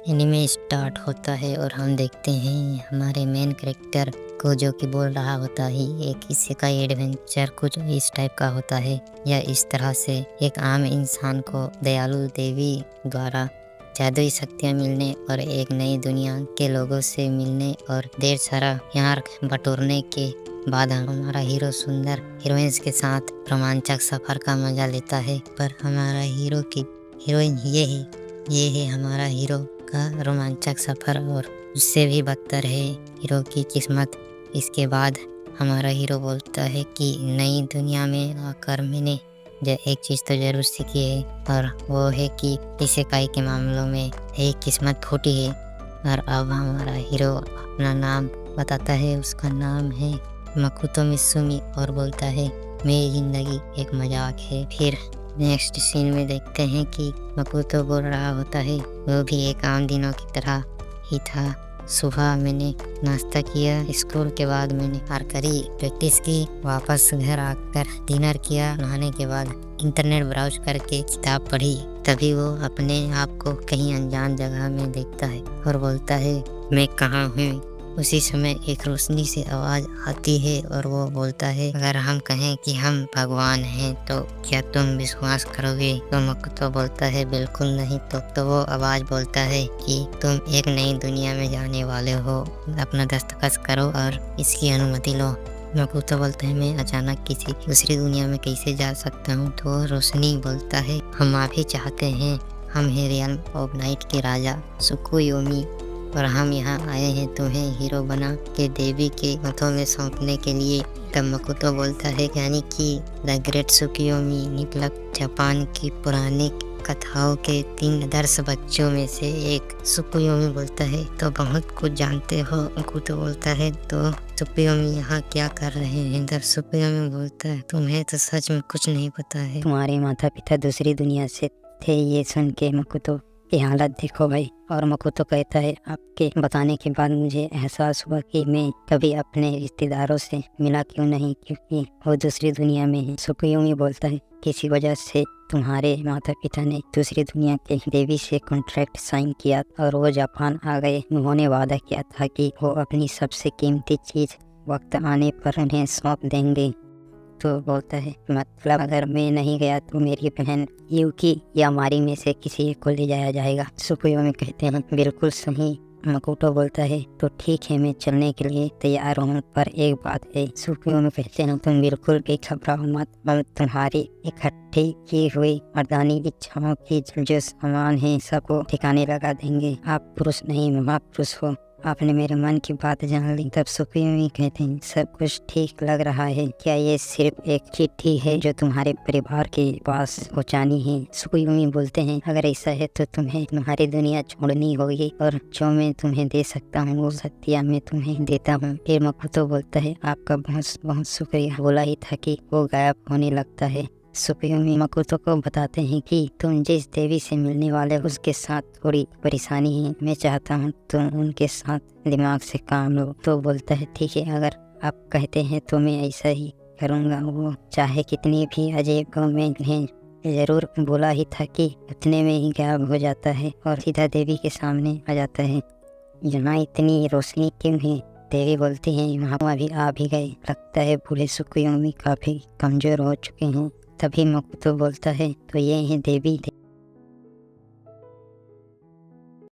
Anime start होता है और हम देखते हैं हमारे मेन कैरेक्टर को जो कि बोल रहा होता है एक किसी का एडवेंचर कुछ इस टाइप का होता है। या इस तरह से एक आम इंसान को दयालु देवी द्वारा जादुई शक्तियाँ मिलने और एक नई दुनिया के लोगों से मिलने और ढेर सारा यहाँ बटोरने के बाद हमारा हीरो सुंदर हीरोइंस के साथ रोमांचक सफर का मजा लेता है। पर हमारा हीरो की हीरोइन ये है हमारा हीरो का रोमांचक सफर और उससे भी बदतर है हीरो की किस्मत। इसके बाद हमारा हीरो बोलता है कि नई दुनिया में आकर मैंने एक चीज़ तो जरूर सीखी है और वो है कि इसेकाई के मामलों में एक किस्मत फूटी है। और अब हमारा हीरो अपना नाम बताता है, उसका नाम है मकुतो मित्सुमी और बोलता है मेरी जिंदगी एक मजाक है। फिर नेक्स्ट सीन में देखते हैं कि मकुतो बोल रहा होता है वो भी एक आम दिनों की तरह ही था। सुबह मैंने नाश्ता किया, स्कूल के बाद मैंने आर्चरी प्रैक्टिस की, वापस घर आकर डिनर किया, नहाने के बाद इंटरनेट ब्राउज करके किताब पढ़ी। तभी वो अपने आप को कहीं अनजान जगह में देखता है और बोलता है मैं कहाँ हूँ। उसी समय एक रोशनी से आवाज आती है और वो बोलता है अगर हम कहें कि हम भगवान हैं तो क्या तुम विश्वास करोगे? तो मकुतो बोलता है बिल्कुल नहीं। तो वो आवाज बोलता है कि तुम एक नई दुनिया में जाने वाले हो, अपना दस्तखत करो और इसकी अनुमति लो। मकुतो बोलता है मैं अचानक किसी दूसरी दुनिया में कैसे जा सकता हूँ? तो रोशनी बोलता है हम आप ही चाहते हैं, हम हैं रियल्म ऑफ नाइट के राजा सुकुयोमी और हम यहाँ आए हैं तुम्हें हीरो बना के देवी के हाथों में सौंपने के लिए। तब मकुतो बोलता है यानी कि द ग्रेट सुकुयोमी निकलक जापान की पुरानी कथाओं के 3 आदर्श बच्चों में से एक। सुकुयोमी बोलता है तो बहुत कुछ जानते हो। मकुतो बोलता है तो सुकुयोमी यहाँ क्या कर रहे हैं? तब सुकुयोमी बोलता है तुम्हें तो सच में कुछ नहीं पता है, तुम्हारे माता पिता दूसरी दुनिया से थे। ये सुन के मकुतो की हालत देखो भाई। और मकुतो कहता है आपके बताने के बाद मुझे एहसास हुआ कि मैं कभी अपने रिश्तेदारों से मिला क्यों नहीं, क्योंकि वो दूसरी दुनिया में है। सुकुयोमी बोलता है किसी वजह से तुम्हारे माता पिता ने दूसरी दुनिया के देवी से कॉन्ट्रैक्ट साइन किया और वो जापान आ गए। उन्होंने वादा किया था कि वो अपनी सबसे कीमती चीज वक्त आने पर उन्हें सौंप देंगे। तो बोलता है मतलब अगर मैं नहीं गया तो मेरी बहन यूकी या मारी में से किसी एक को ले जाया जाएगा। सुकुयोमी कहते हैं बिल्कुल सही। मकुतो बोलता है तो ठीक है मैं चलने के लिए तैयार हूँ, पर एक बात है। सुकुयोमी कहते हैं तुम बिल्कुल भी घबराओ मत, हम तुम्हारी इकट्ठी की हुई मर्दानी इच्छाओं की जो सामान है सबको ठिकाने लगा देंगे। आप पुरुष नहीं महापुरुष हो, आपने मेरे मन की बात जान ली। तब सुकुयोमी कहते हैं सब कुछ ठीक लग रहा है, क्या ये सिर्फ एक चिट्ठी है जो तुम्हारे परिवार के पास पहुंचानी है? सुकुयोमी बोलते हैं अगर ऐसा है तो तुम्हें तुम्हारी दुनिया छोड़नी होगी और जो मैं तुम्हें दे सकता हूँ वो शक्तियाँ मैं तुम्हें देता हूँ। फिर मकुतो बोलता है आपका बहुत बहुत शुक्रिया। बोला ही था कि वो गायब होने लगता है। सुकुयोमी मकुतो को बताते हैं कि तुम जिस देवी से मिलने वाले हो उसके साथ थोड़ी परेशानी है, मैं चाहता हूँ तुम उनके साथ दिमाग से काम लो। तो बोलता है ठीक है अगर आप कहते हैं तो मैं ऐसा ही करूँगा। वो चाहे कितनी भी अजीब में हैं जरूर बोला ही था कि उतने में ही गायब हो जाता है और सीधा देवी के सामने आ जाता है। यहाँ इतनी रोशनी क्यों है? देवी बोलती हैं यहाँ अभी आ भी गए, लगता है बूढ़े सुकुयोमी काफी कमजोर हो चुके हैं। तभी मकुतो बोलता है तो ये है देवी।